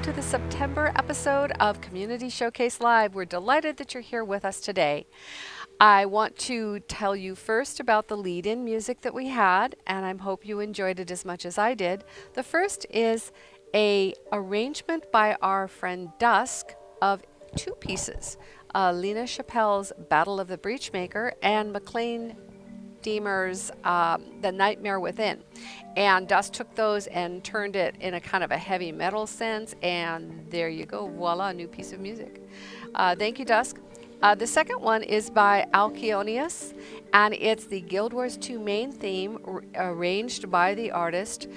to the September episode of Community Showcase Live. We're delighted that you're here with us today. I want to tell you first about the lead-in music that we had, and I hope you enjoyed it as much as I did. The first is a arrangement by our friend Dusk of two pieces, Lena Chappelle's Battle of the Breachmaker and McLean Deemer's The Nightmare Within. And Dusk took those and turned it in a kind of a heavy metal sense, and there you go, voila, new piece of music. Thank you, Dusk. The second one is by Alkeonius, and it's the Guild Wars 2 main theme arranged by the artist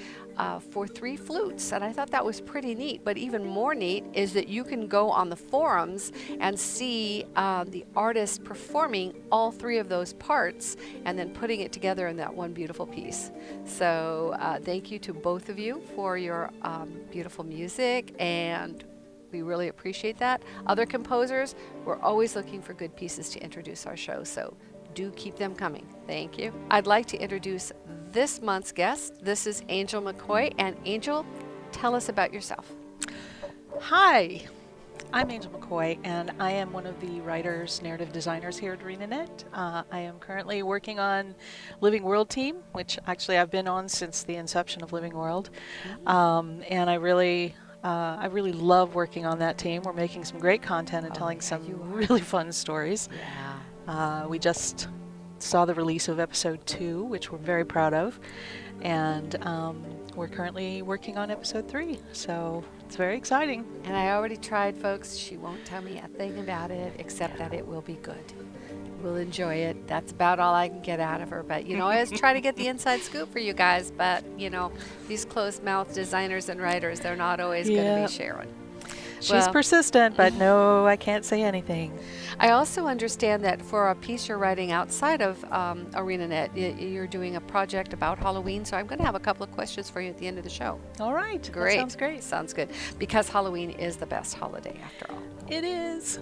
for 3 flutes, and I thought that was pretty neat. But even more neat is that you can go on the forums and see the artist performing all 3 of those parts and then putting it together in that one beautiful piece. So thank you to both of you for your beautiful music, and we really appreciate that. Other composers, we're always looking for good pieces to introduce our show, so do keep them coming. Thank you. I'd like to introduce this month's guest. This is Angel McCoy. And Angel, tell us about yourself. Hi, I'm Angel McCoy, and I am one of the writers, narrative designers here at ArenaNet. I am currently working on Living World team, which actually I've been on since the inception of Living World. And I really love working on that team. We're making some great content and telling some really fun stories. Yeah. We just saw the release of episode 2, which we're very proud of, and we're currently working on episode 3, so it's very exciting. And I already tried, folks. She won't tell me a thing about it except that it will be good. We'll enjoy it. That's about all I can get out of her. But, you know, I always try to get the inside scoop for you guys. But, you know, these closed-mouthed designers and writers, they're not always going to be sharing. She's persistent, but no, I can't say anything. I also understand that for a piece you're writing outside of ArenaNet, you're doing a project about Halloween. So I'm going to have a couple of questions for you at the end of the show. All right. Great. That sounds great. Sounds good. Because Halloween is the best holiday after all. It is.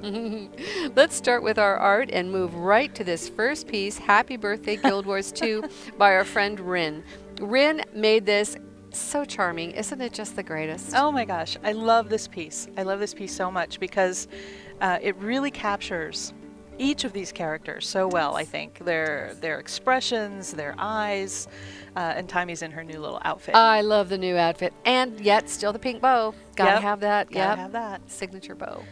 Let's start with our art and move right to this first piece, Happy Birthday Guild Wars 2 by our friend Rin. Rin made this so charming. Isn't it just the greatest? Oh my gosh, I love this piece. I love this piece so much because it really captures each of these characters so well, I think. Their expressions, their eyes, and Tammy's in her new little outfit. I love the new outfit, and yet still the pink bow. Gotta have that. Gotta have that. Signature bow.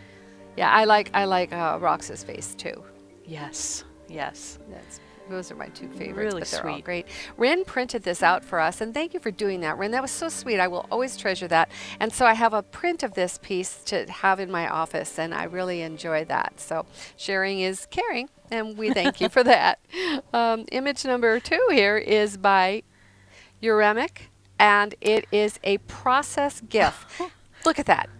Yeah, I like Rox's face too. Yes. Those are my 2 favorites, Really but they're sweet. all great. Rin printed this out for us, and thank you for doing that, Rin. That was so sweet. I will always treasure that. And so I have a print of this piece to have in my office, and I really enjoy that. So sharing is caring, and we thank you for that. Image number 2 here is by Uremic, and it is a process GIF. Look at that.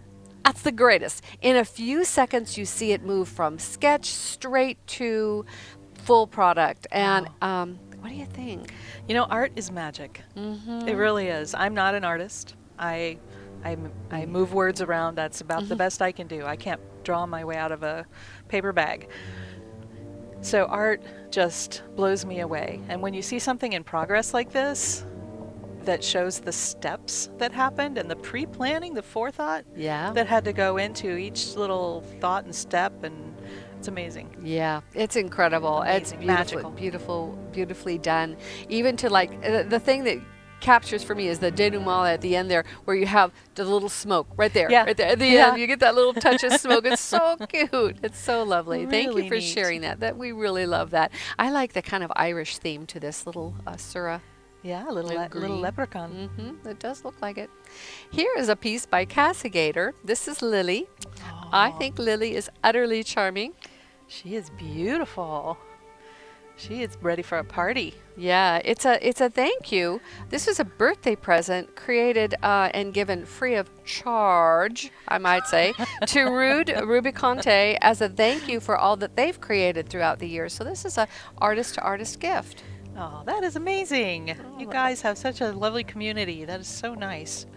That's the greatest. In a few seconds, you see it move from sketch straight to full product. And what do you think? You know, art is magic. It really is. I'm not an artist. I move words around. That's about the best I can do. I can't draw my way out of a paper bag. So art just blows me away. And when you see something in progress like this, that shows the steps that happened and the pre-planning, the forethought that had to go into each little thought and step, and it's amazing. Yeah, it's incredible. Amazing. It's beautiful, Magical. beautifully done. Even to like the thing that captures for me is the denouement at the end there, where you have the little smoke right there. Right there at the end. You get that little touch of smoke. It's so cute. It's so lovely. Thank you for sharing that. That we really love that. I like the kind of Irish theme to this little Sura. Yeah, a little leprechaun. It does look like it. Here is a piece by Cassigator. This is Lily. I think Lily is utterly charming. She is beautiful. She is ready for a party. Yeah, it's a thank you. This is a birthday present created and given free of charge, I might say, to Ruby Conte as a thank you for all that they've created throughout the years. So this is a artist-to-artist gift. Oh, that is amazing. You guys have such a lovely community. That is so nice.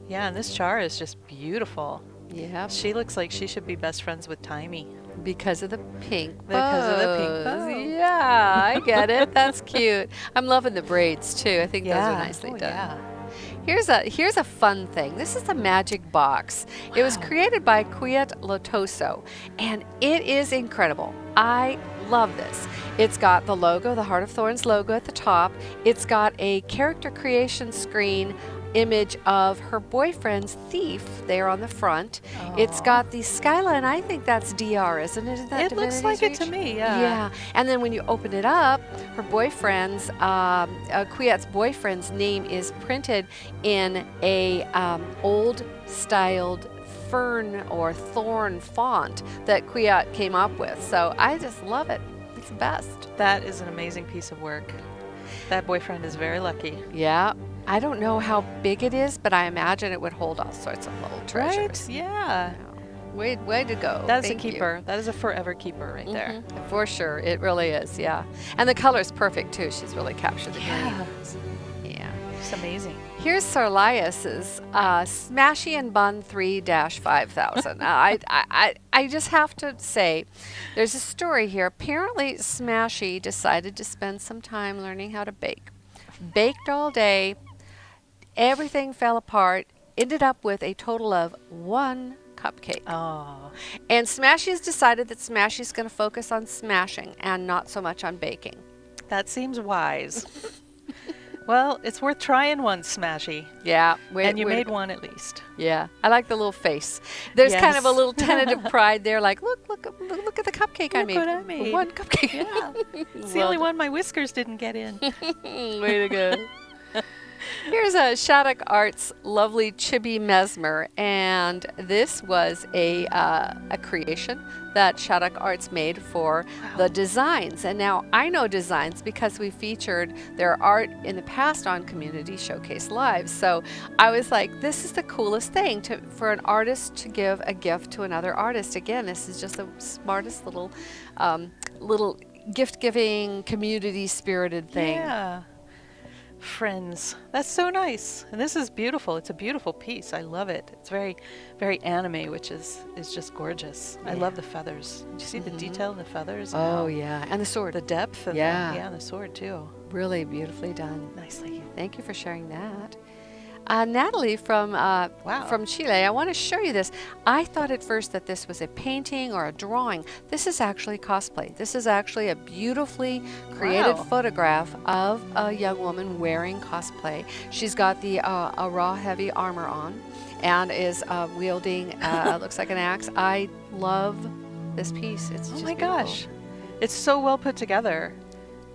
Yeah, and this jar is just beautiful. Yeah. She looks like she should be best friends with Timey. Because of the pink bows. Because of the pink bows. Yeah, I get it. That's cute. I'm loving the braids too. I think those are nicely done. Yeah. Here's a fun thing. This is a magic box. It was created by Quiet Lotoso, and it is incredible. I love this. It's got the logo, the Heart of Thorns logo at the top. It's got a character creation screen image of her boyfriend's thief there on the front. It's got the skyline. I think that's DR, isn't it? Isn't that It looks Divinity's like it to Reach? me, yeah. Yeah. And then when you open it up, her boyfriend's, Quiet's boyfriend's name is printed in a old styled fern or thorn font that Quiet came up with. So I just love it. It's the best. That is an amazing piece of work. That boyfriend is very lucky. Yeah. I don't know how big it is, but I imagine it would hold all sorts of little treasures. Right? Yeah. Way to go. That is a Thank you. keeper. That is a forever keeper right there. For sure. It really is, yeah. And the color's perfect too. She's really captured the Yeah. green. Yeah. It's amazing. Here's Sarlias's Smashy and Bun 3-5000. I just have to say, there's a story here. Apparently, Smashy decided to spend some time learning how to bake. Baked all day. Everything fell apart. Ended up with a total of 1 cupcake. Oh. And Smashy's decided that Smashy's going to focus on smashing and not so much on baking. That seems wise. Well, it's worth trying one, Smashy. Yeah. And you made one at least. Yeah. I like the little face. There's kind of a Yes. litto tentative pride there, like, look at the cupcake I made. Look what I made. 1 cupcake. Yeah. It's the only one my whiskers didn't get in. Way to go. Here's a Shattuck Arts lovely Chibi Mesmer, and this was a creation that Shattuck Arts made for the designs. And now I know designs because we featured their art in the past on Community Showcase Live. So I was like, this is the coolest thing for an artist to give a gift to another artist. Again, this is just the smartest little gift-giving, community-spirited thing. Yeah. Friends. That's so nice. And this is beautiful. It's a beautiful piece. I love it. It's very, very anime, which is just gorgeous. I love the feathers. Did you see the detail in the feathers? Oh, yeah. And the sword. The depth of and the sword too. Really beautifully done. Nicely. Thank you for sharing that. Natalie from Chile, I want to show you this. I thought at first that this was a painting or a drawing. This is actually cosplay. This is actually a beautifully created photograph of a young woman wearing cosplay. She's got the a raw heavy armor on and is wielding looks like an axe. I love this piece. It's just my beautiful. gosh. It's so well put together.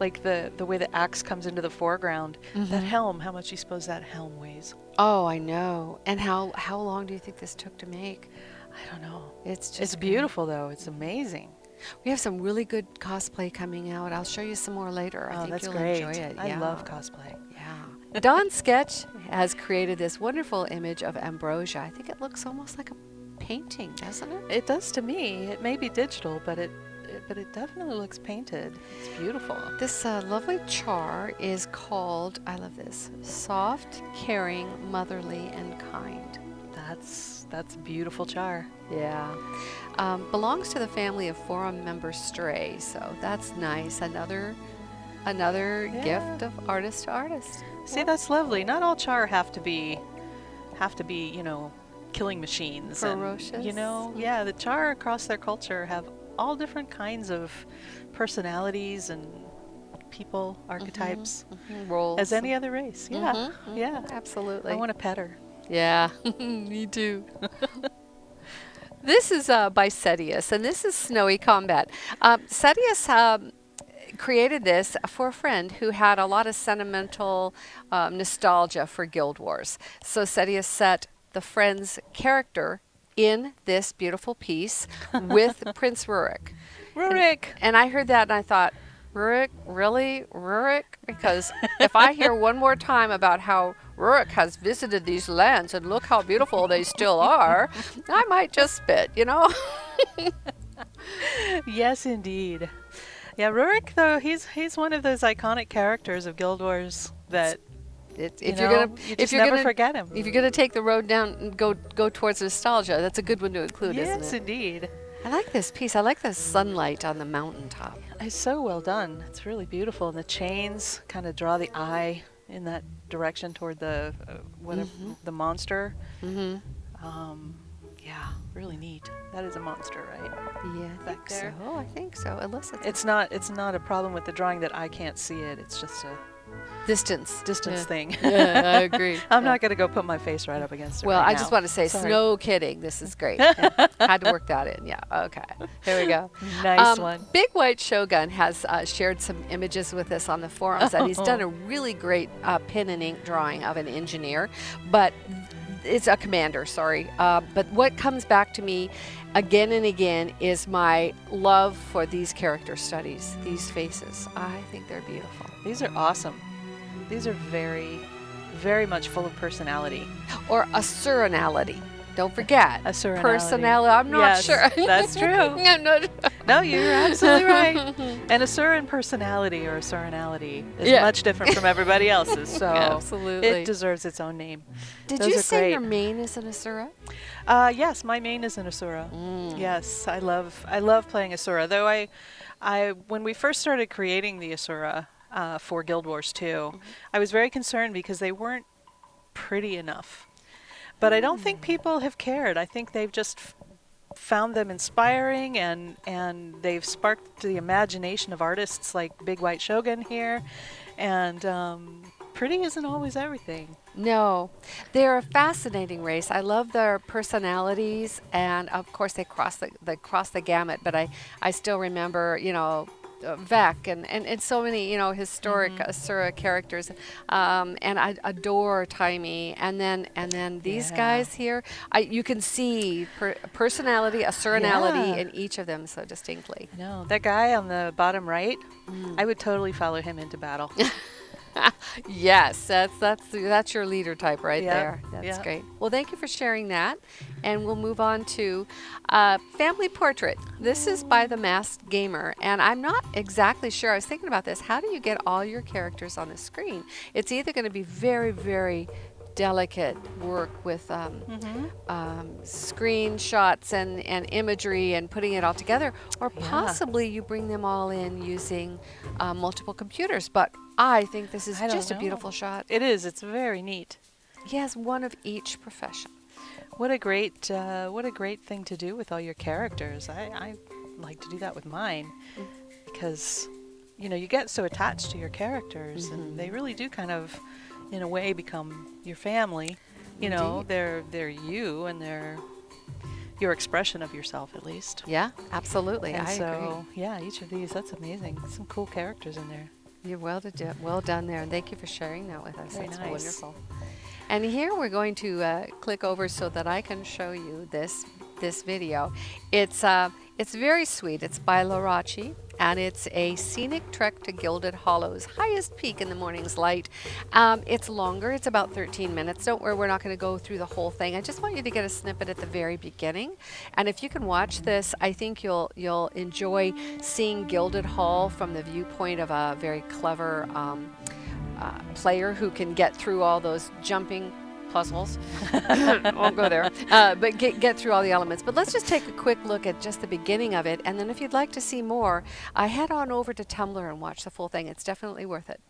Like the way the axe comes into the foreground. That helm, how much do you suppose that helm weighs? Oh, I know. And how long do you think this took to make? I don't know. It's beautiful though. It's amazing. We have some really good cosplay coming out. I'll show you some more later. I think that's you'll great. enjoy it. I love cosplay. Yeah. Dawn Sketch has created this wonderful image of Ambrosia. I think it looks almost like a painting, doesn't it? It does to me. It may be digital, but it definitely looks painted. It's beautiful. This lovely char is called, I love this, Soft, Caring, Motherly, and Kind. That's a beautiful char. Yeah. Belongs to the family of forum member Stray, so that's nice. Another gift of artist to artist. See, that's lovely. Not all char have to be, killing machines. Ferocious. And, yeah, the char across their culture have all different kinds of personalities and people, archetypes, Roles. as any other race. Yeah, yeah. Absolutely. I want to pet her. Yeah, me too. This is by Setius, and this is Snowy Combat. Setius created this for a friend who had a lot of sentimental nostalgia for Guild Wars. So Setius set the friend's character in this beautiful piece with Prince Rurik. Rurik! And I heard that and I thought, Rurik? Really? Rurik? Because if I hear one more time about how Rurik has visited these lands and look how beautiful they still are, I might just spit, Yes, indeed. Yeah, Rurik, though, he's one of those iconic characters of Guild Wars that If you're never forget him. If you're gonna take the road down and go towards nostalgia, that's a good one to include, isn't it? Yes, indeed. I like this piece. I like the sunlight on the mountaintop. It's so well done. It's really beautiful. And the chains kind of draw the eye in that direction toward the whatever the monster. Yeah, really neat. That is a monster, right? Yeah, I think Back there. so. I think so. Unless It's not a problem with the drawing that I can't see it. It's just a distance thing. Yeah, I agree. I'm not going to go put my face right up against it. Well, right I now. just want to say, Sorry. no kidding. This is great. Yeah, had to work that in. Yeah. Okay. Here we go. Nice one. Big White Shogun has shared some images with us on the forums, and he's done a really great pen and ink drawing of an engineer, but it's a commander. Sorry. But what comes back to me again and again is my love for these character studies, these faces. I think they're beautiful. These are awesome. These are very, very much full of personality. Or a serenality. Don't forget. A serenality. Personality. I'm not Yes, sure. that's true. I'm not- No, you're absolutely right. And a Surin personality or a serenality is Yeah. much different from everybody else's. So Absolutely. it deserves its own name. Did Those you are say great. your main is an Asura? Yes, my main is an Asura. Yes, I love playing Asura. Though I when we first started creating the Asura for Guild Wars 2, I was very concerned because they weren't pretty enough. But I don't think people have cared. I think they've just found them inspiring, and they've sparked the imagination of artists like Big White Shogun here. And pretty isn't always everything. No, they're a fascinating race. I love their personalities, and of course they cross the gamut. But I still remember, Vec and so many, historic Asura characters, and I adore Taimi. And then these guys here, you can see personality, a serenality in each of them so distinctly. No, that guy on the bottom right, I would totally follow him into battle. Yes, that's your leader type right there. That's yeah. great. Well, thank you for sharing that, and we'll move on to family portrait. This is by the Masked Gamer, and I'm not exactly sure. I was thinking about this. How do you get all your characters on the screen? It's either going to be very, very delicate work with screenshots and imagery and putting it all together, or possibly you bring them all in using multiple computers. But I think this is just a beautiful shot. It is. It's very neat. He has one of each profession. What a great thing to do with all your characters. I like to do that with mine because you get so attached to your characters, and they really do kind of, in a way, become your family. They're you, and they're your expression of yourself, at least. Yeah, absolutely. And I so, agree. yeah, each of these, that's amazing. Some cool characters in there. You're well done there, and thank you for sharing that with us. Very That's nice. wonderful. And here we're going to click over so that I can show you this video. It's very sweet. It's by Larachi, and it's a scenic trek to Gilded Hollow's highest peak in the morning's light. It's longer. It's about 13 minutes. Don't worry, we're not going to go through the whole thing. I just want you to get a snippet at the very beginning. And if you can watch this, I think you'll enjoy seeing Gilded Hall from the viewpoint of a very clever player who can get through all those jumping puzzles. Won't go there. But get through all the elements. But let's just take a quick look at just the beginning of it. And then if you'd like to see more, head on over to Tumblr and watch the full thing. It's definitely worth it.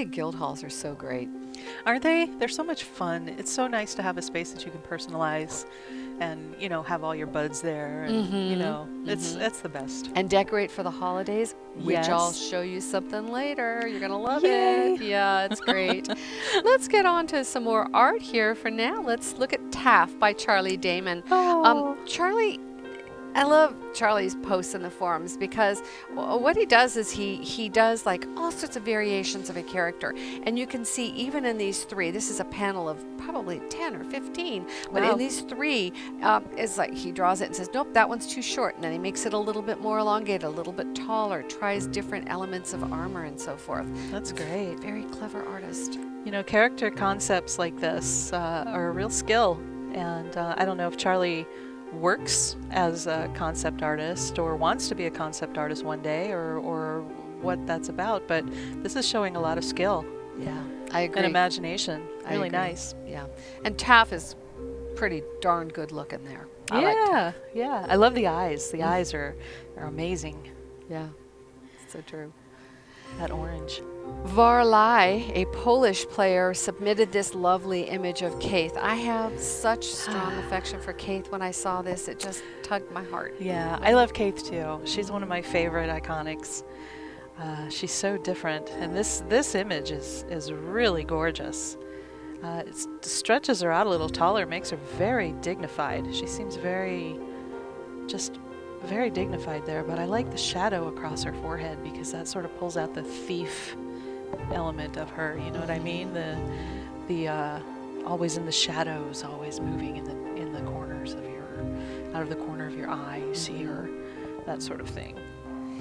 think guild halls are so great. Aren't they? They're so much fun. It's so nice to have a space that you can personalize and, have all your buds there. And, it's the best. And decorate for the holidays, which I'll Yes. show you something later. You're going to love Yay. it. Yeah, it's great. Let's get on to some more art here. For now, let's look at Taff by Charlie Damon. Oh. I love Charlie's posts in the forums because what he does is he does like all sorts of variations of a character. And you can see even in these three, this is a panel of probably 10 or 15, but Wow. in these three, it's like he draws it and says, nope, that one's too short. And then he makes it a little bit more elongated, a little bit taller, tries different elements of armor and so forth. That's great. Very clever artist. Character concepts like this are a real skill. And I don't know if Charlie works as a concept artist or wants to be a concept artist one day or what that's about, but this is showing a lot of skill. Yeah, I agree. And imagination. I Really agree. nice. Yeah. And Taff is pretty darn good looking there. I like Taff. Yeah. I love the eyes. The eyes are amazing. Yeah, so true. That orange. Varlai, a Polish player, submitted this lovely image of Kaith. I have such strong affection for Kaith. When I saw this, it just tugged my heart. Yeah, I love Kaith too. She's one of my favorite iconics. She's so different, and this image is really gorgeous. It stretches her out a little taller, makes her very dignified. She seems very dignified there, but I like the shadow across her forehead because that sort of pulls out the thief element of her. You know what I mean? The always in the shadows, always moving in the corners of out of the corner of your eye, you see her, that sort of thing.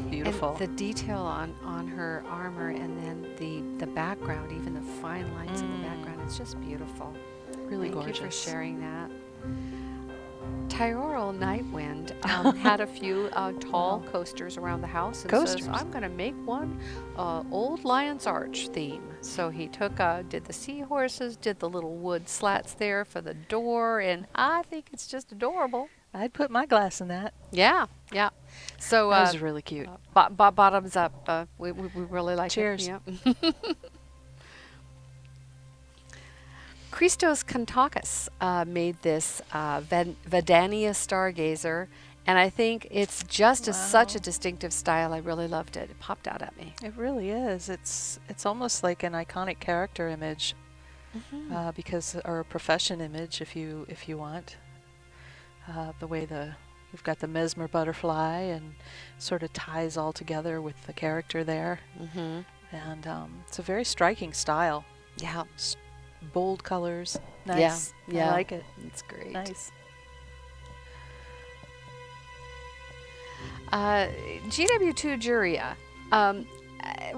Beautiful. And the detail on her armor, and then the background, even the fine lines in the background, it's just beautiful. Really Thank gorgeous. you for sharing that. Tyrell Nightwind had a few tall coasters around the house and says, I'm going to make one Old Lion's Arch theme. So he did the seahorses, did the little wood slats there for the door, and I think it's just adorable. I'd put my glass in that. Yeah. So That was really cute. bottoms up. We really like Cheers. it. Yep. Christos Kantakis made this Vedania Stargazer, and I think it's just such a distinctive style. I really loved it. It popped out at me. It really is. It's almost like an iconic character image, or a profession image, if you want. The way you've got the mesmer butterfly and sort of ties all together with the character there, and it's a very striking style. Yeah. Bold colors. Nice. Yeah. I like it. It's great. Nice. GW2 Juria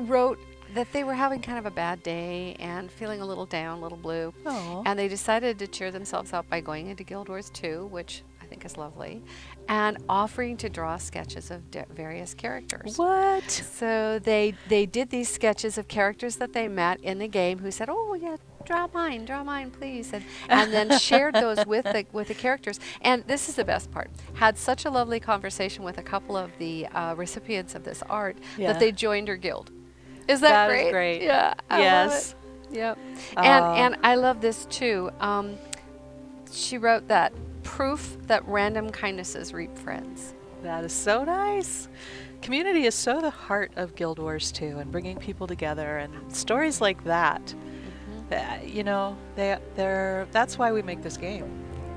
wrote that they were having kind of a bad day and feeling a little down, a little blue. Oh. And they decided to cheer themselves up by going into Guild Wars 2, which I think is lovely, and offering to draw sketches of various characters. What? So they did these sketches of characters that they met in the game who said, oh, yeah, draw mine, please. And then shared those with the characters. And this is the best part. Had such a lovely conversation with a couple of the recipients of this art that they joined her guild. Is that great? That is great. Yeah. I Yes. love it. Yep. And I love this too. She wrote that proof that random kindnesses reap friends. That is so nice. Community is so the heart of Guild Wars 2, and bringing people together, and stories like that. That's why we make this game.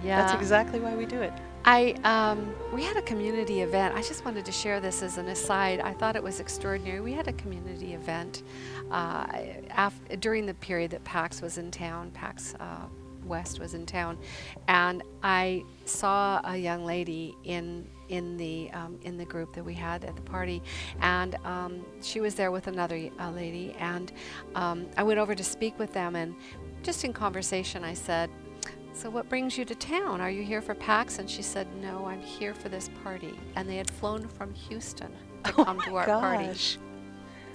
Yeah. That's exactly why we do it. We had a community event. I just wanted to share this as an aside. I thought it was extraordinary. We had a community event during the period that PAX was in town. PAX West was in town, and I saw a young lady in the group that we had at the party, and she was there with another lady, and I went over to speak with them, and just in conversation I said, so what brings you to town? Are you here for PAX? And she said, no, I'm here for this party. And they had flown from Houston to come to our party.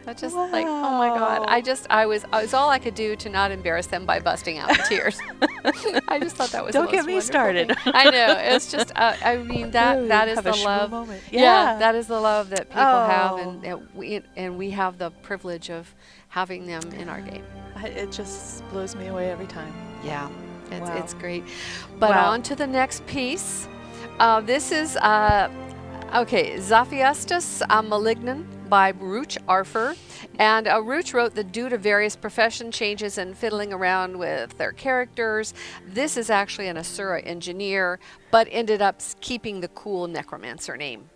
I just like, oh my God. I was all I could do to not embarrass them by busting out in tears. I just thought that was Don't the most get me wonderful started. thing. I know. It's just, I mean, that is have the a shmoo love. moment. Yeah, that is the love that people have, Oh. and we have the privilege of having them in our game. It just blows me away every time. Yeah, Wow. it's great. But Wow. on to the next piece. This is Zaphiestus Malignan by Ruch Arfer. And Ruch wrote the due to various profession changes and fiddling around with their characters. This is actually an Asura engineer, but ended up keeping the cool necromancer name.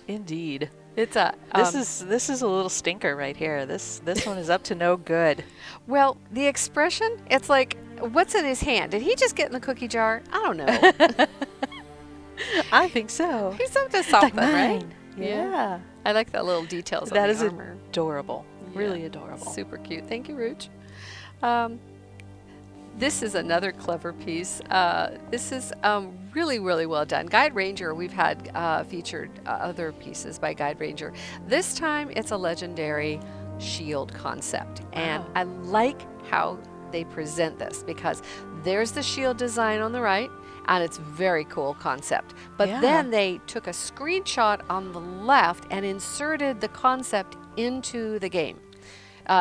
Indeed. It's a This is a little stinker right here. This one is up to no good. well, the expression, it's like, what's in his hand? Did he just get in the cookie jar? I don't know. I think so. He's up to something, right? mine. Yeah. I like the little details That on is the armor. adorable. Really Yeah. adorable. Super cute. Thank you, Ruch. This is another clever piece. This is really, really well done. Guide Ranger, we've had featured other pieces by Guide Ranger. This time it's a legendary shield concept. And I like how they present this because there's the shield design on the right, and it's very cool concept. But then they took a screenshot on the left and inserted the concept into the game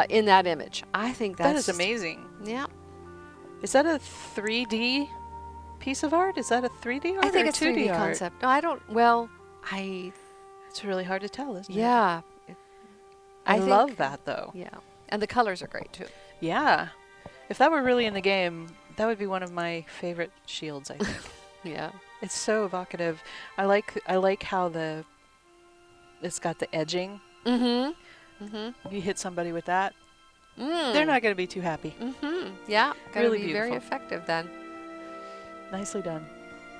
in that image. I think That that's is amazing. Yeah. Is that a 3D piece of art? Is that a 3D art I think or it's 2D 3D art? concept. No, I don't. Well, It's really hard to tell, isn't it? yeah. I think- love that though. Yeah. And the colors are great too. Yeah. If that were really in the game, that would be one of my favorite shields, I think. Yeah. It's so evocative. I like how it's got the edging. Mm-hmm. Mm-hmm. You hit somebody with that, they're not going to be too happy. Mm-hmm. Yeah. Gotta Really be very beautiful. effective then. Nicely done.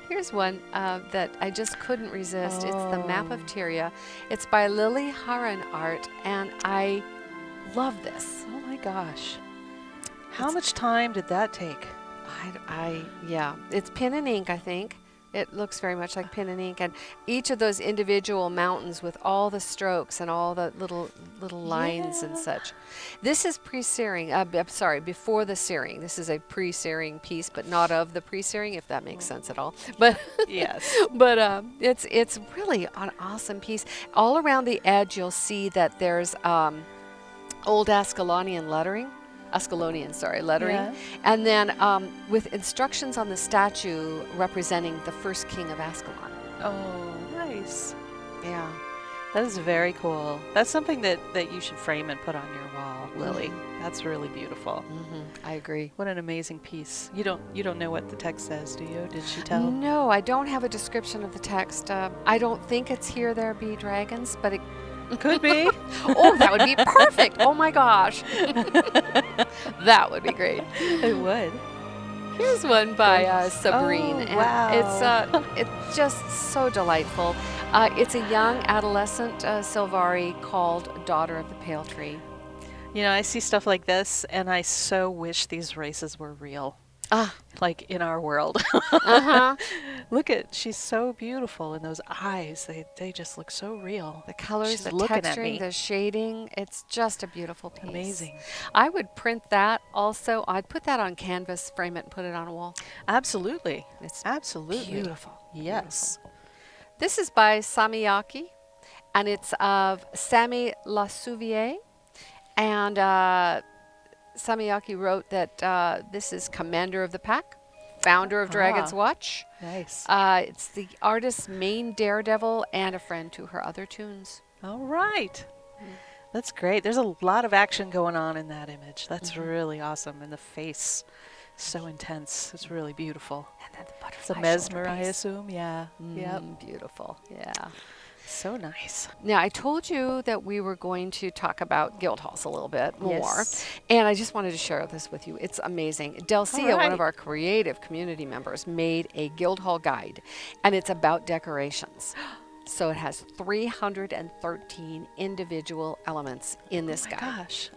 Here's one that I just couldn't resist. It's the Map of Tyria. It's by Lily Haran Art, and I love this. Oh my gosh. How much time did that take? Yeah, it's pen and ink, I think. It looks very much like pen and ink, and each of those individual mountains with all the strokes and all the little lines and such. This is pre-searing. I'm sorry, before the searing. This is a pre-searing piece, but not of the pre-searing, if that makes sense at all. But Yes. but it's really an awesome piece. All around the edge, you'll see that there's old Ascalonian lettering. Lettering. Yeah. And then with instructions on the statue representing the first king of Ascalon. Oh, nice. Yeah. That is very cool. That's something that you should frame and put on your wall, Lily. That's really beautiful. I agree. What an amazing piece. You don't know what the text says, do you? Did she tell? No, I don't have a description of the text. I don't think it's Here There Be Dragons, but it Could be. oh, that would be perfect. Oh my gosh. That would be great. It would. Here's one by Sabrine. Oh, wow. It's just so delightful. It's a young adolescent Sylvari called Daughter of the Pale Tree. You know, I see stuff like this, and I so wish these races were real. Like in our world. Uh-huh. She's so beautiful, and those eyes, they just look so real. The colors, She's the looking at texturing, me. the shading, it's just a beautiful piece. Amazing. I would print that also. I'd put that on canvas, frame it, and put it on a wall. Absolutely. It's Absolutely. beautiful. Yes. This is by Samiyaki, and it's of Sami Lasouvier. And Samiyaki wrote that this is Commander of the Pack, founder of Dragon's Watch. Nice. It's the artist's main daredevil and a friend to her other tunes. All right. That's great. There's a lot of action going on in that image. That's really awesome. And the face, so intense. It's really beautiful. And then the butterfly It's a shoulder mesmer, I piece. assume. Yeah. Yep. Beautiful. Yeah. So nice. Now, I told you that we were going to talk about guild halls a little bit more, Yes. and I just wanted to share this with you. It's amazing. Delcia, one of right. our creative community members, made a guild hall guide, and it's about decorations. So it has 313 individual elements in this guide. Gosh.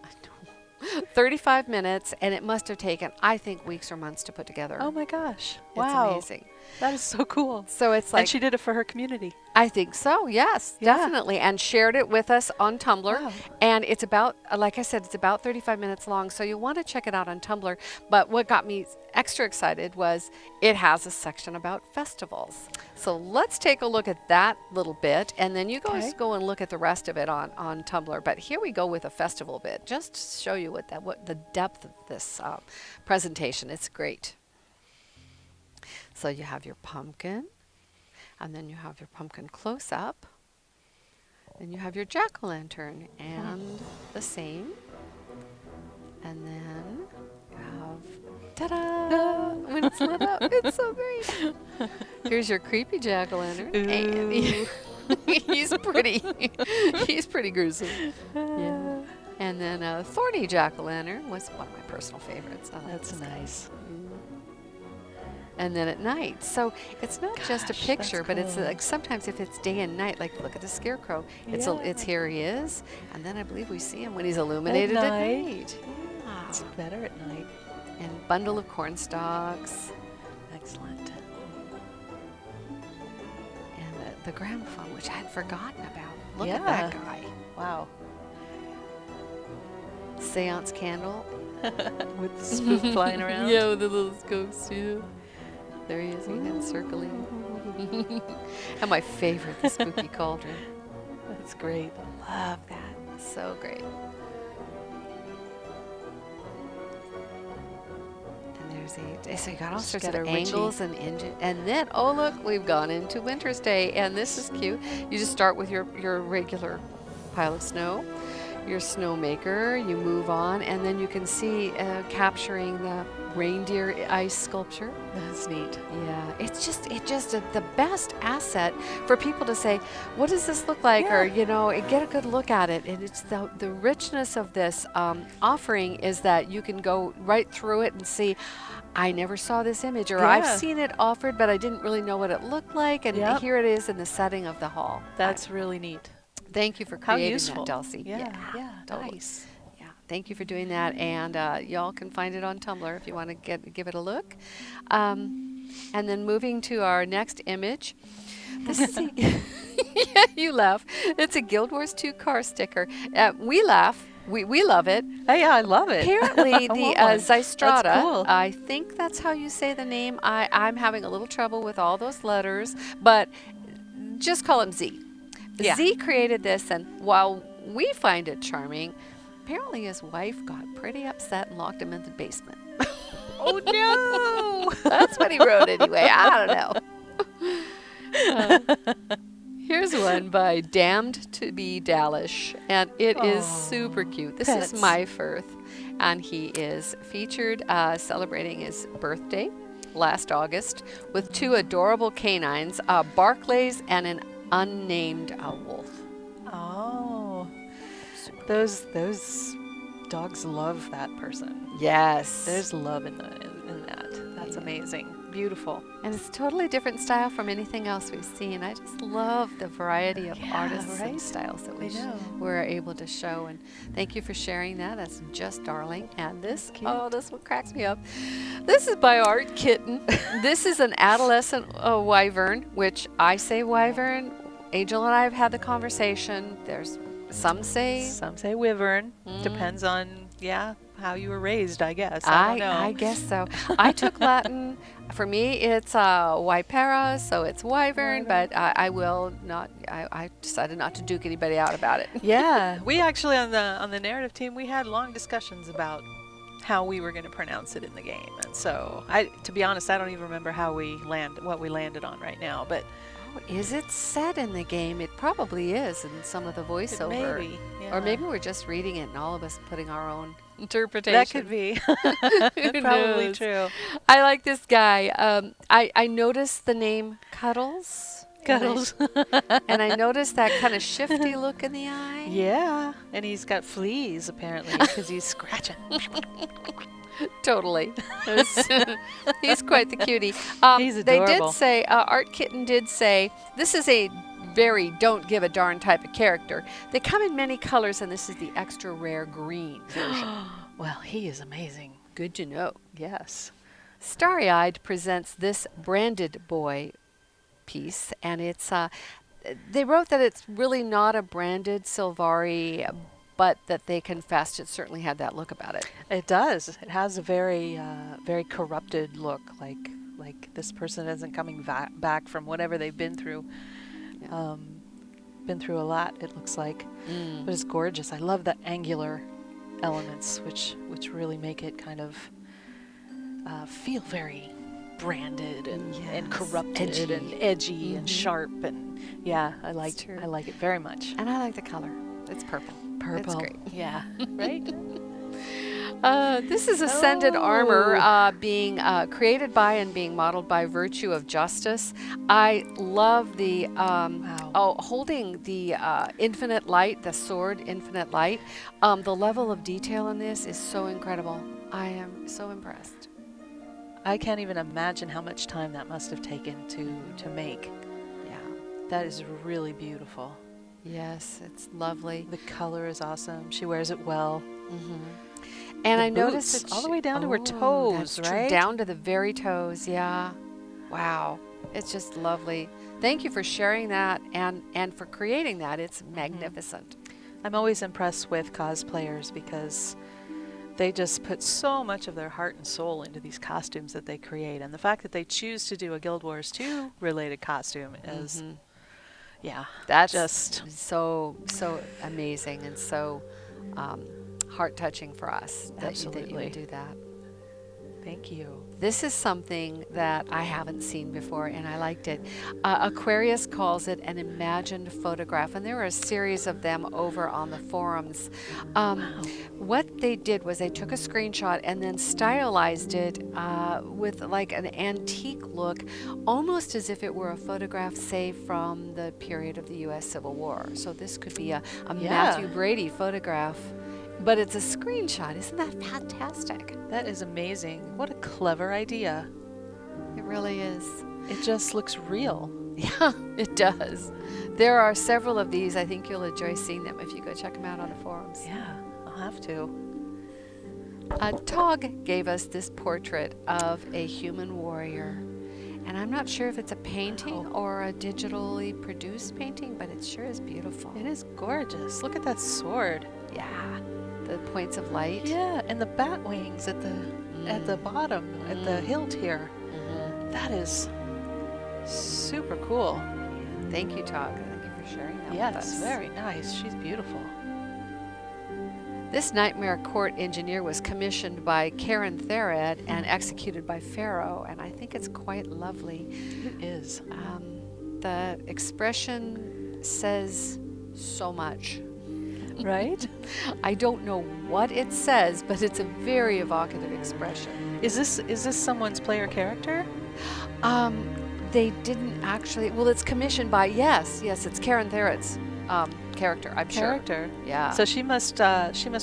35 minutes, and it must have taken, I think, weeks or months to put together. Oh my gosh. It's Wow. amazing. That is so cool. So it's like, And she did it for her community. I think so. Yes, Yeah. definitely. And shared it with us on Tumblr. Wow. And it's about, like I said, it's about 35 minutes long. So you'll want to check it out on Tumblr. But what got me extra excited was it has a section about festivals. So let's take a look at that little bit. And then you guys Okay. go and look at the rest of it on Tumblr. But here we go with a festival bit, just to show you what the depth of this presentation. It's great. So you have your pumpkin. And then you have your pumpkin close-up. Then you have your jack-o'-lantern and the same. And then you have, ta-da! When it's lit up, it's so great. Here's your creepy jack-o'-lantern. And he's pretty gruesome. Yeah. And then a Thorny jack-o'-lantern was one of my personal favorites. I like That's this guy. nice. And then at night. So it's not just a Gosh, picture, that's but it's cool. like sometimes if it's day and night, like look at the Scarecrow. It's Yeah. here he is, and then I believe we see him when he's illuminated at night. night. Yeah. It's better at night. And bundle of corn stalks, Excellent. and the gramophone, which I had forgotten about. Look Yeah. at that guy. Wow. Seance Candle. With the spook flying around. Yeah, with the little ghost. Yeah. There he is again, circling. And my favorite, the spooky cauldron. That's great. Love that. So great. And there's so you got all Just sorts got of a witchy- angles and engine. And then, oh look, we've gone into Winter's Day, and this is cute. You just start with your regular pile of snow, your snowmaker. You move on, and then you can see capturing the Reindeer Ice Sculpture. That's neat. Yeah, it's just the best asset for people to say, what does this look like? Or, get a good look at it. And it's the richness of this offering is that you can go right through it and see, I never saw this image, or I've Yeah. seen it offered, but I didn't really know what it looked like. And Yep. here it is in the setting of the hall. That's really neat. Thank you for How creating useful. that, Dulcie. Yeah. totally. Nice. Yeah, thank you for doing that, and y'all can find it on Tumblr if you want to give it a look. And then moving to our next image, this is yeah, you laugh. It's a Guild Wars 2 car sticker. We laugh. We love it. Hey, yeah, I love it. Apparently, I the want one. Zystrata, That's cool. I think that's how you say the name. I'm having a little trouble with all those letters, but just call him Z. Yeah. Z created this, and while we find it charming, apparently his wife got pretty upset and locked him in the basement. Oh no! That's what he wrote anyway. I don't know. Here's one by Damned to be Dalish, and it is super cute. This pets. is my Firth, and he is featured celebrating his birthday last August with two adorable canines, Barclays and an unnamed wolf. Oh, those dogs love that person. Yes. There's love in that. That's amazing. Beautiful. And it's a totally different style from anything else we've seen. I just love the variety of Yeah, artists and right? styles that I know. we're able to show. And thank you for sharing that. That's just darling. And this, Cute. this one cracks me up. This is by Art Kitten. This is an adolescent wyvern, which I say wyvern. Angel and I have had the conversation. There's some say Some say wyvern. Depends on how you were raised, I guess. I don't know. I guess so. I took Latin. For me, it's Vipera, so it's wyvern, but I will not. I decided not to duke anybody out about it. Yeah, we actually on the narrative team we had long discussions about how we were going to pronounce it in the game, and so to be honest, I don't even remember what we landed on right now, but Is it said in the game? It probably is in some of the voiceover. maybe, Or maybe we're just reading it and all of us putting our own interpretation. that could be probably knows? true. I like this guy. I noticed the name Cuddles. Cuddles. And I noticed that kind of shifty look in the eye. Yeah, and he's got fleas apparently because he's scratching. Totally. He's quite the cutie. He's They adorable. did say, Art Kitten did say, this is a very don't give a darn type of character. They come in many colors, and this is the extra rare green version. Well, he is amazing. Good to know. Yes. Starry Eyed presents this branded boy piece, and it's they wrote that it's really not a branded Silvari, but that they confessed it certainly had that look about it. It does. It has a very, very corrupted look, like this person isn't coming back from whatever they've been through. Yeah. Been through a lot, it looks like. But it's gorgeous. I love the angular elements, which really make it kind of feel very branded and corrupted and edgy and sharp, and I like it very much. And I like the color. It's purple. It's great. Yeah. Right. This is ascended armor being created by and being modeled by Virtue of Justice. I love the holding the infinite light, the sword infinite light. The level of detail in this is so incredible. I am so impressed. I can't even imagine how much time that must have taken to make. Yeah. That is really beautiful. Yes, it's lovely. The color is awesome. She wears it well. And The I noticed boots, that all the way down to her toes, that's true, right? down to the very toes, yeah. Wow, it's just lovely. Thank you for sharing that and for creating that. It's magnificent. I'm always impressed with cosplayers because they just put so much of their heart and soul into these costumes that they create. And the fact that they choose to do a Guild Wars 2 related costume is, That's just so amazing and so heart-touching for us that you Absolutely. would do that. Thank you. This is something that I haven't seen before, and I liked it. Aquarius calls it an imagined photograph, and there are a series of them over on the forums. What they did was they took a screenshot and then stylized it with like an antique look, almost as if it were a photograph, say, from the period of the U.S. Civil War. So this could be a Matthew Brady photograph. But it's a screenshot. Isn't that fantastic? That is amazing. What a clever idea. It really is. It just looks real. Yeah, it does. There are several of these. I think you'll enjoy seeing them if you go check them out on the forums. Yeah, I'll have to. Tog gave us this portrait of a human warrior. And I'm not sure if it's a painting or a digitally produced painting, but it sure is beautiful. It is gorgeous. Look at that sword. Yeah. The points of light. Yeah, and the bat wings at the bottom, at the hilt here. That is super cool. Thank you, Tog. Thank you for sharing that with us. Yes, very nice. She's beautiful. This Nightmare Court engineer was commissioned by Karen Thered and executed by Pharaoh, and I think it's quite lovely. It is. The expression says so much. Right? I don't know what it says, but it's a very evocative expression. Is this someone's player character? They didn't actually. Well, it's commissioned by yes, it's Karen Thered's character. I'm sure. Yeah. So she must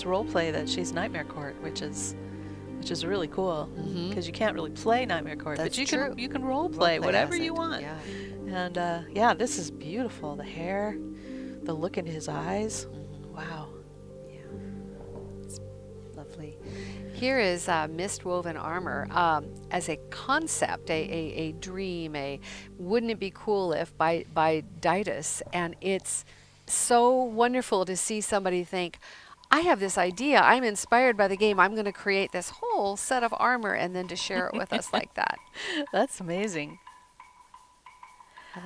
role play that she's Nightmare Court, which is really cool because you can't really play Nightmare Court, That's but true. you can role play whatever you want. Yeah. And this is beautiful. The hair, the look in his eyes. Wow. Yeah. It's lovely. Here is Mist Woven Armor as a concept, a dream, wouldn't it be cool if by Ditus, and it's so wonderful to see somebody think, I have this idea, I'm inspired by the game, I'm going to create this whole set of armor and then to share it with us like that. That's amazing.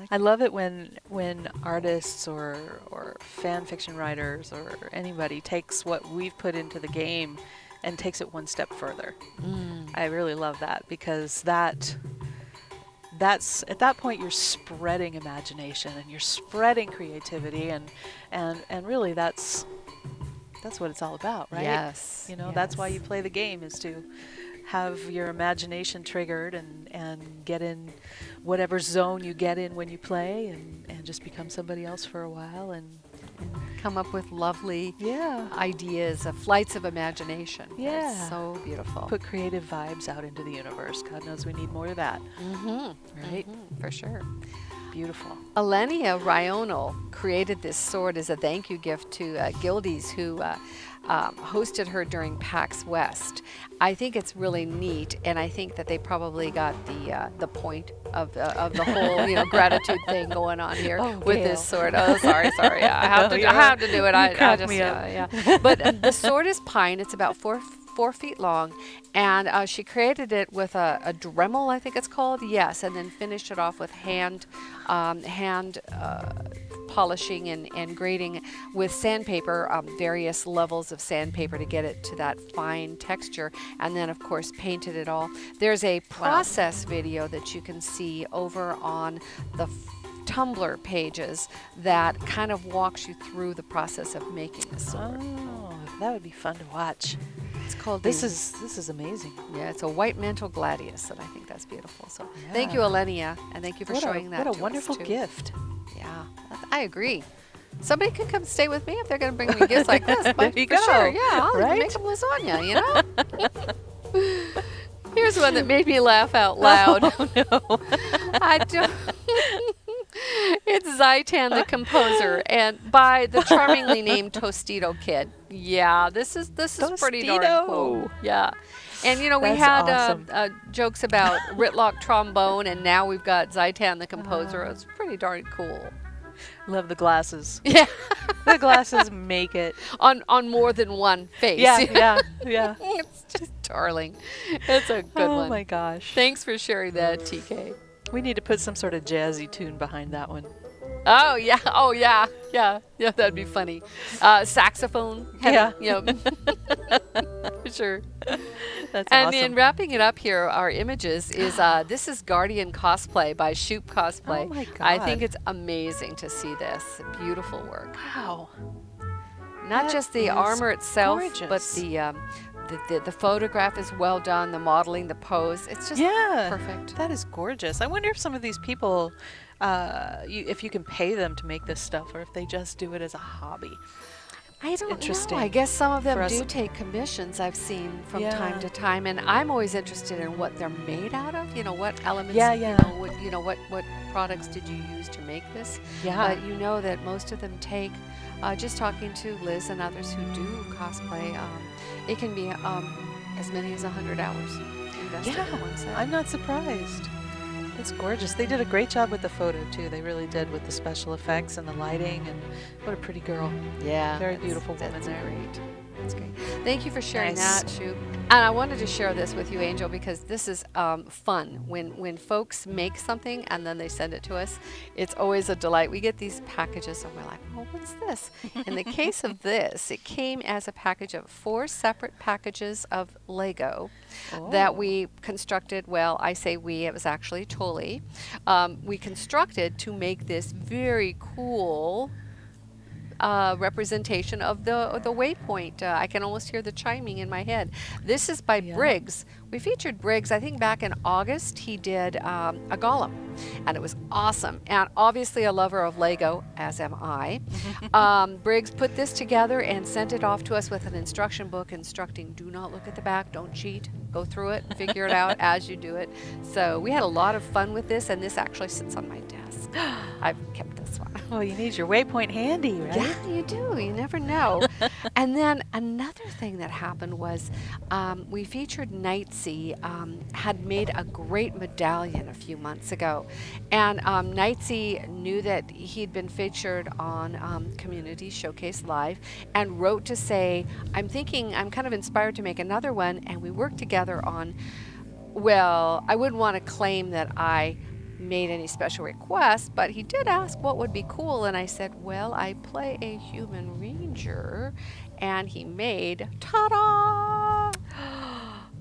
I love it when artists or fan fiction writers or anybody takes what we've put into the game and takes it one step further. I really love that because that's at that point you're spreading imagination and you're spreading creativity and really that's what it's all about, right? Yes. That's why you play the game, is to have your imagination triggered and get in whatever zone you get in when you play and just become somebody else for a while and come up with lovely ideas, flights of imagination. Yeah. That's so beautiful. Put creative vibes out into the universe. God knows we need more of that. Right? For sure. beautiful. Alenia Rional created this sword as a thank you gift to Gildies, who hosted her during PAX West. I think it's really neat, and I think that they probably got the point of the whole gratitude thing going on here with Gail. this sword. Oh, sorry. Yeah, I have to. I have to do it. I just me up. yeah. But the sword is pine. It's about 4 feet long, and she created it with a Dremel, I think it's called. Yes, and then finished it off with hand polishing and grading with sandpaper, various levels of sandpaper to get it to that fine texture, and then of course painted it all. There's a process video that you can see over on the Tumblr pages that kind of walks you through the process of making the sword. Oh, that would be fun to watch. It's called This is amazing. Yeah, it's a white mantle gladius, and I think that's beautiful. So thank you, Alenia, and thank you for showing that. What a wonderful to us, gift. Yeah, I agree. Somebody can come stay with me if they're going to bring me gifts like this. There you go. Sure. Yeah, I'll even Right? make them lasagna, Here's one that made me laugh out loud. Oh, no. I don't. It's Zaitan the composer, and by the charmingly named Tostito Kid. Yeah, this is pretty darn cool. Tostito. Yeah, and we That's had awesome. jokes about Ritlock trombone, and now we've got Zaitan the composer. It's pretty darn cool. Love the glasses. Yeah, The glasses make it. on more than one face. Yeah. It's just darling. It's a good one. Oh my gosh. Thanks for sharing that, TK. We need to put some sort of jazzy tune behind that one. Oh yeah, that'd be funny. Saxophone, Yeah. For sure. That's And awesome. then wrapping it up here, our images is this is Guardian cosplay by Shoop Cosplay. Oh my I think God. it's amazing to see this beautiful work. Wow. Not That just the is armor itself, but gorgeous. the photograph is well done. The modeling, the pose, it's just perfect. That is gorgeous. I wonder if some of these people, if you can pay them to make this stuff, or if they just do it as a hobby. I don't interesting know. I guess some of them for us. do take commissions, I've seen from Yeah. time to time, and I'm always interested in what they're made out of. What elements? Yeah. What products did you use to make this? Yeah. But that most of them take. Just talking to Liz and others who do cosplay, it can be as many as 100 hours invested in one set. I'm not surprised. It's gorgeous. They did a great job with the photo too. They really did with the special effects and the lighting, and what a pretty girl. Yeah, Very beautiful woman that's there. Great. That's great. Thank you for sharing Nice. that, Shoop. And I wanted to share this with you, Angel, because this is fun. When folks make something and then they send it to us, it's always a delight. We get these packages and we're like, oh, what's this? In the case of this, it came as a package of 4 separate packages of Lego that we constructed. Well, I say we, it was actually Tully. We constructed to make this very cool representation of the waypoint. I can almost hear the chiming in my head. This is by Briggs. We featured Briggs, I think back in August. He did a golem, and it was awesome. And obviously a lover of Lego, as am I. Briggs put this together and sent it off to us with an instruction book instructing, do not look at the back, don't cheat, go through it, figure it out as you do it. So we had a lot of fun with this, and this actually sits on my desk. I've kept this one. Well, you need your waypoint handy, right? Yeah, you do. You never know. And then another thing that happened was we featured Nightsy, had made a great medallion a few months ago. And Nightsy knew that he'd been featured on Community Showcase Live and wrote to say, I'm kind of inspired to make another one. And we worked together on, well, I wouldn't want to claim that I made any special requests, but he did ask what would be cool, and I said, well, I play a human ranger, and he made, ta-da!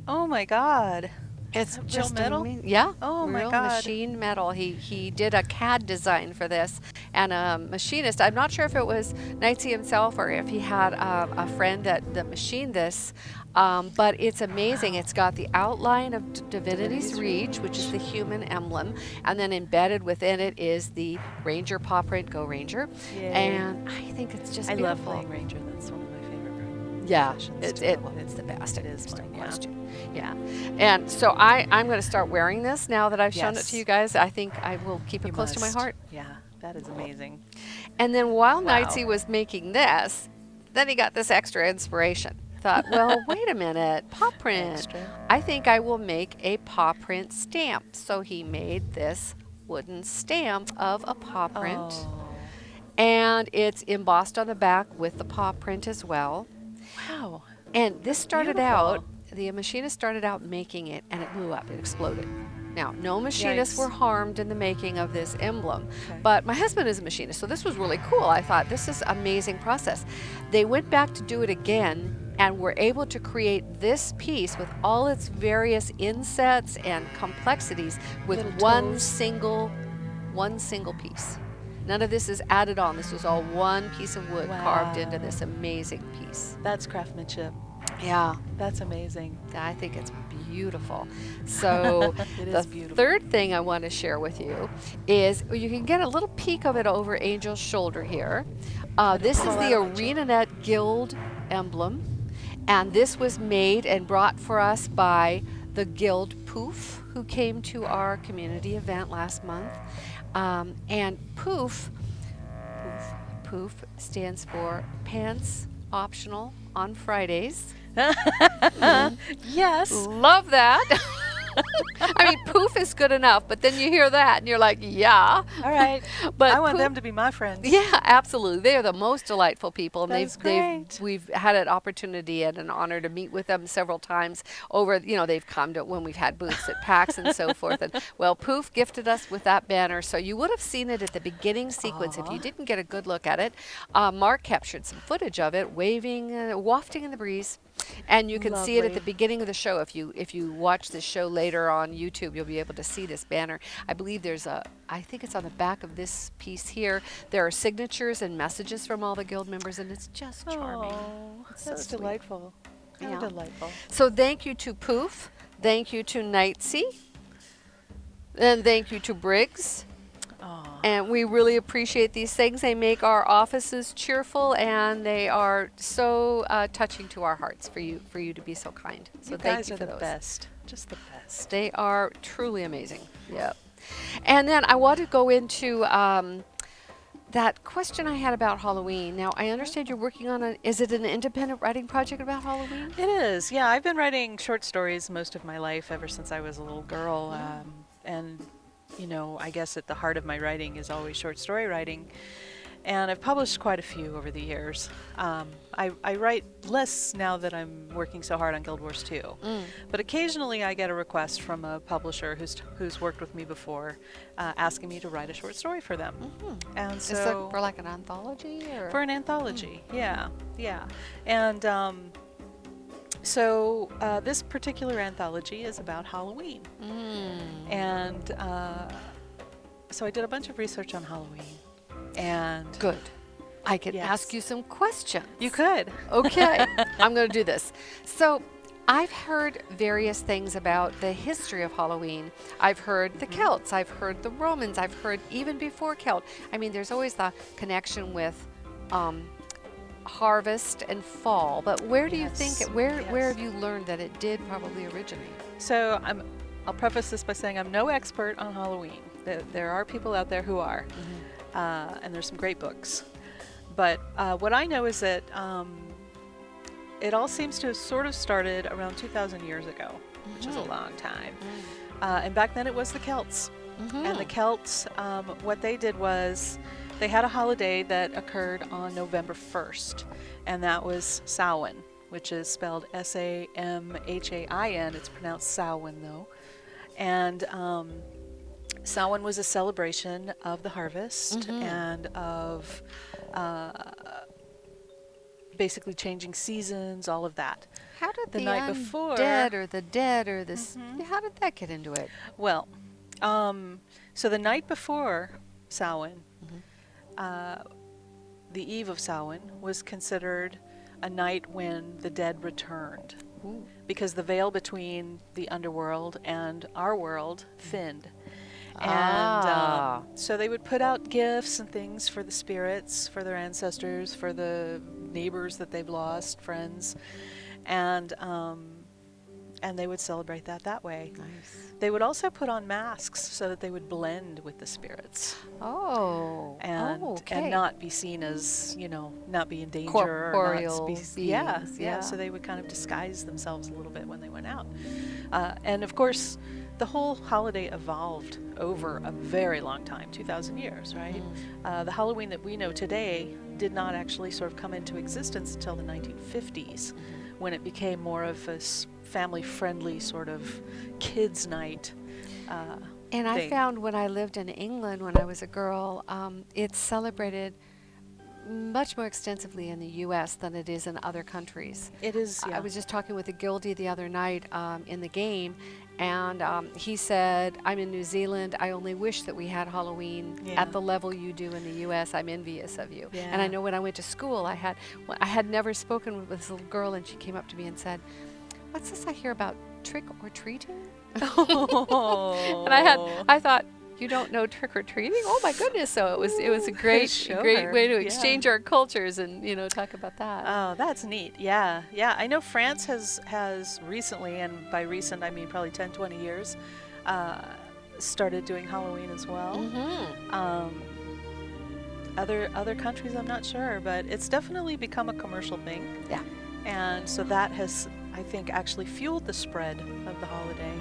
Oh my God. It's Real just metal? amazing. Yeah. Oh my real God. Machine metal. He did a CAD design for this, and a machinist. I'm not sure if it was Nightsy himself or if he had a friend that machined this. But it's amazing. It's got the outline of Divinity's Reach, which is the human emblem, and then embedded within it is the Ranger paw print, Go Ranger. Yay. And I think it's just I love beautiful. playing Ranger. That's one of my favorite Yeah, professions too. it's the best. It is Just mine, no yeah. question. Yeah. And so I'm going to start wearing this now that I've shown it to Yes. you guys. I think I will keep it You close to my must. heart. Yeah, that is amazing. And then while Wow. Knightsy was making this, then he got this extra inspiration. Thought, well, wait a minute, paw print. Extra. I think I will make a paw print stamp. So he made this wooden stamp of a paw print. Oh, And it's embossed on the back with the paw print as well. wow. And this started Beautiful. out, the machinist started out making it, and it blew up, it exploded. Now, no machinists Yikes. were harmed in the making of this emblem, Okay. but my husband is a machinist, so this was really cool. I thought, this is an amazing process. They went back to do it again and were able to create this piece with all its various insets and complexities with Little one toes. single piece. None of this is added on. This was all one piece of wood carved into Wow. this amazing piece. That's craftsmanship. Yeah, That's amazing. I think it's beautiful. So It the is beautiful. third thing I want to share with you is you can get a little peek of it over Angel's shoulder here. This is pull the out my chair. ArenaNet Guild emblem, and this was made and brought for us by the Guild Poof, who came to our community event last month. And Poof stands for Pants Optional on Fridays. Yes. Love that. I mean, poof is good enough, but then you hear that and you're like, yeah. All right. But I want poof- them to be my friends. Yeah, absolutely. They are the most delightful people, and That's great. we've had an opportunity and an honor to meet with them several times over. They've come to when we've had booths at PAX and so forth. And well, Poof gifted us with that banner, so you would have seen it at the beginning sequence if you Aw. didn't get a good look at it. Mark captured some footage of it, waving, wafting in the breeze. And you can see it at Lovely. the beginning of the show. If you watch this show later on YouTube, you'll be able to see this banner. I believe I think it's on the back of this piece here. There are signatures and messages from all the guild members, and it's just charming. Oh, It's so that's sweet. delightful. How Yeah. delightful. So thank you to Poof, thank you to Knightsy, and thank you to Briggs. Oh, And we really appreciate these things. They make our offices cheerful, and they are so touching to our hearts for you to be so kind. So you thank guys you are for the those. best. Just the best. They are truly amazing. Yep. And then I want to go into that question I had about Halloween. Now, I understand you're working on is it an independent writing project about Halloween? It is. Yeah, I've been writing short stories most of my life, ever since I was a little girl. And, I guess at the heart of my writing is always short story writing. And I've published quite a few over the years. I write less now that I'm working so hard on Guild Wars 2. But occasionally I get a request from a publisher who's worked with me before, asking me to write a short story for them. And Is that so for like an anthology? Or? for an anthology, yeah. And so this particular anthology is about Halloween. And so I did a bunch of research on Halloween. And Good. I can Yes. ask you some questions. you could. Okay, I'm going to do this. So, I've heard various things about the history of Halloween. I've heard the Celts, I've heard the Romans, I've heard even before Celt. I mean, there's always the connection with harvest and fall. But where do you think Yes, where yes. have you learned that it did probably originate? So I'll preface this by saying I'm no expert on Halloween. There are people out there who are, and there's some great books. But what I know is that it all seems to have sort of started around 2,000 years ago, which is a long time. And back then it was the Celts. And the Celts, what they did was they had a holiday that occurred on November 1st, and that was Samhain, which is spelled Samhain. It's pronounced Samhain, though. And Samhain was a celebration of the harvest and of basically changing seasons, all of that. How did The the night before- undead or the dead or this? How did that get into it? Well, so the night before Samhain, the eve of Samhain, was considered a night when the dead returned, because the veil between the underworld and our world thinned. And so they would put out gifts and things for the spirits, for their ancestors, for the neighbors that they've lost, friends, and they would celebrate that way. Nice. They would also put on masks so that they would blend with the spirits. Oh. And okay. and not be seen as, not be in danger Corporeal or not beings, yeah. So they would kind of disguise themselves a little bit when they went out. And of course, the whole holiday evolved over a very long time, 2,000 years, right? The Halloween that we know today did not actually sort of come into existence until the 1950s, when it became more of a family-friendly sort of kids' night. And I found when I lived in England when I was a girl, it's celebrated much more extensively in the U.S. than it is in other countries. It is, yeah. I was just talking with a guildie the other night in the game, and he said, I'm in New Zealand. I only wish that we had Halloween at the level you do in the U.S. I'm envious of you. Yeah. And I know when I went to school, I had never spoken with this little girl, and she came up to me and said, what's this I hear about trick or treating? Oh. And I thought, you don't know trick or treating? Oh my goodness! So it was a great way to exchange our cultures and talk about that. Oh, that's neat. Yeah. I know France has recently, and by recent I mean probably 10, 20 years, started doing Halloween as well. Other countries I'm not sure, but it's definitely become a commercial thing. Yeah. And so that has, I think, actually fueled the spread of the holiday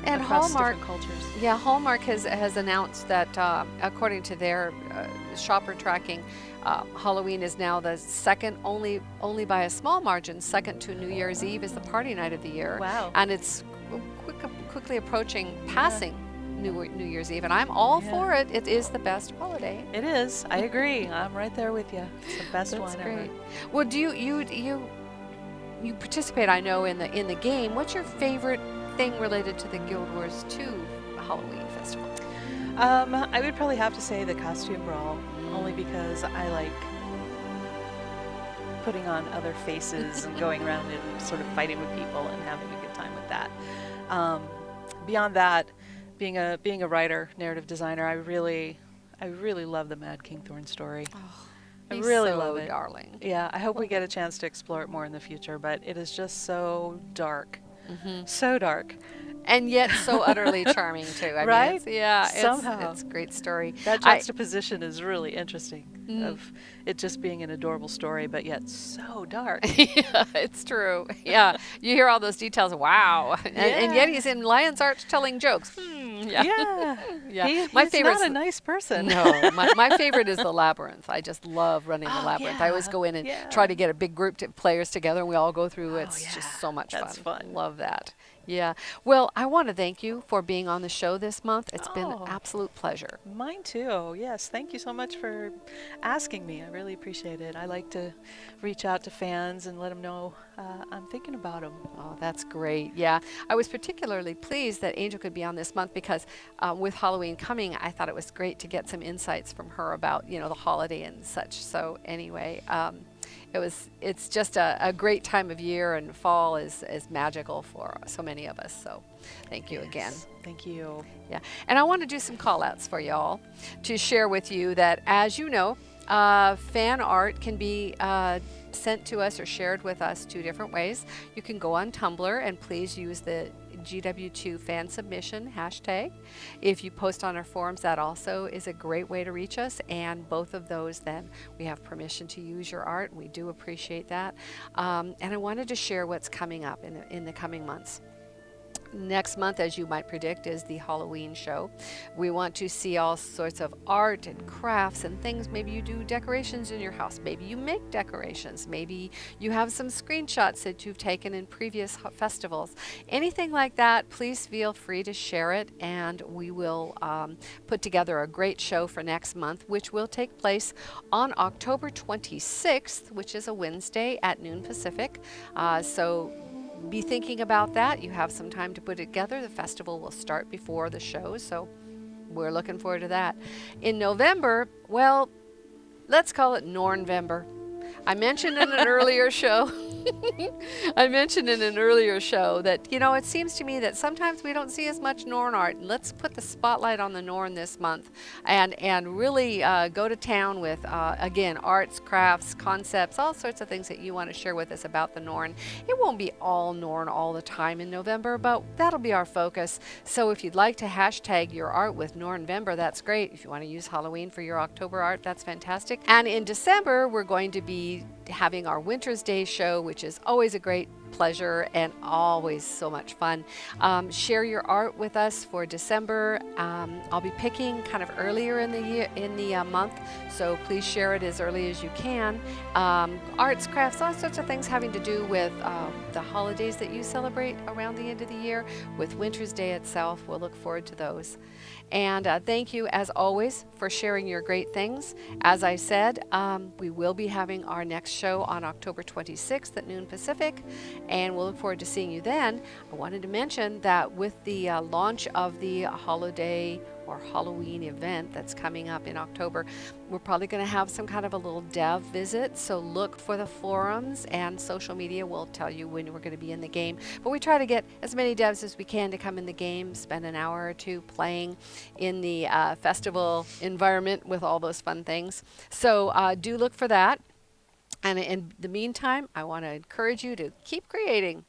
and across Hallmark, different cultures. Yeah, Hallmark has announced that according to their shopper tracking, Halloween is now the second, only by a small margin, second to New Year's Eve is the party night of the year. Wow. And it's quickly approaching passing New Year's Eve, and I'm all for it. It is the best holiday. It is. I agree. I'm right there with you. It's the best That's one great. ever. Well, do you participate, I know, in the game. What's your favorite thing related to the Guild Wars 2 Halloween festival? I would probably have to say the costume brawl, only because I like putting on other faces and going around and sort of fighting with people and having a good time with that. Beyond that, being a writer, narrative designer, I really love the Mad King Thorn story. Oh, I really so love it. Darling. Yeah, I hope we get a chance to explore it more in the future, but it is just so dark. So dark. And yet so utterly charming, too. I Right? mean, Somehow. it's a great story. That juxtaposition is really interesting, of it just being an adorable story, but yet so dark. Yeah, it's true. Yeah, you hear all those details. Wow. And yet he's in Lion's Arch telling jokes. Yeah. Yeah. My He's favorite's not a nice person. No, my favorite is the Labyrinth. I just love running the Labyrinth. I always yeah, go in and yeah. try to get a big group of players together, and we all go through. It's yeah, just so much that's fun. Love that. Yeah. Well, I want to thank you for being on the show this month. It's been an absolute pleasure. Mine too. Yes. Thank you so much for asking me. I really appreciate it. I like to reach out to fans and let them know I'm thinking about them. Oh, that's great. Yeah. I was particularly pleased that Angel could be on this month because with Halloween coming, I thought it was great to get some insights from her about, the holiday and such. So anyway, it's just a great time of year, and fall is magical for so many of us. So thank you again. Thank you. Yeah. And I want to do some call outs for y'all to share with you that, as you know, fan art can be sent to us or shared with us two different ways. You can go on Tumblr and please use the GW2 fan submission hashtag. If you post on our forums, that also is a great way to reach us, and both of those, then we have permission to use your art, and we do appreciate that. And I wanted to share what's coming up in the coming months. Next month, as you might predict, is the Halloween show. We want to see all sorts of art and crafts and things. Maybe you do decorations in your house. Maybe you make decorations. Maybe you have some screenshots that you've taken in previous festivals. Anything like that, please feel free to share it, and we will put together a great show for next month, which will take place on October 26th, which is a Wednesday at noon Pacific. So be thinking about that. You have some time to put it together. The festival will start before the show, so we're looking forward to that. In November, well, let's call it Nornvember. I mentioned in an earlier show, I mentioned in an earlier show that, it seems to me that sometimes we don't see as much Norn art. And let's put the spotlight on the Norn this month and really go to town with, again, arts, crafts, concepts, all sorts of things that you want to share with us about the Norn. It won't be all Norn all the time in November, but that'll be our focus. So if you'd like to hashtag your art with Nornvember, that's great. If you want to use Halloween for your October art, that's fantastic. And in December, we're going to be having our Winter's Day show, which is always a great pleasure and always so much fun. Share your art with us for December. I'll be picking kind of earlier in the year, in the month, so please share it as early as you can. Arts, crafts, all sorts of things having to do with the holidays that you celebrate around the end of the year. With Winter's Day itself, we'll look forward to those. And thank you, as always, for sharing your great things. As I said, we will be having our next show on October 26th at noon Pacific, and we'll look forward to seeing you then. I wanted to mention that with the launch of the holiday or Halloween event that's coming up in October, we're probably going to have some kind of a little dev visit, so look for the forums, and social media will tell you when we're going to be in the game. But we try to get as many devs as we can to come in the game, spend an hour or two playing in the festival environment with all those fun things. So do look for that. And in the meantime, I want to encourage you to keep creating.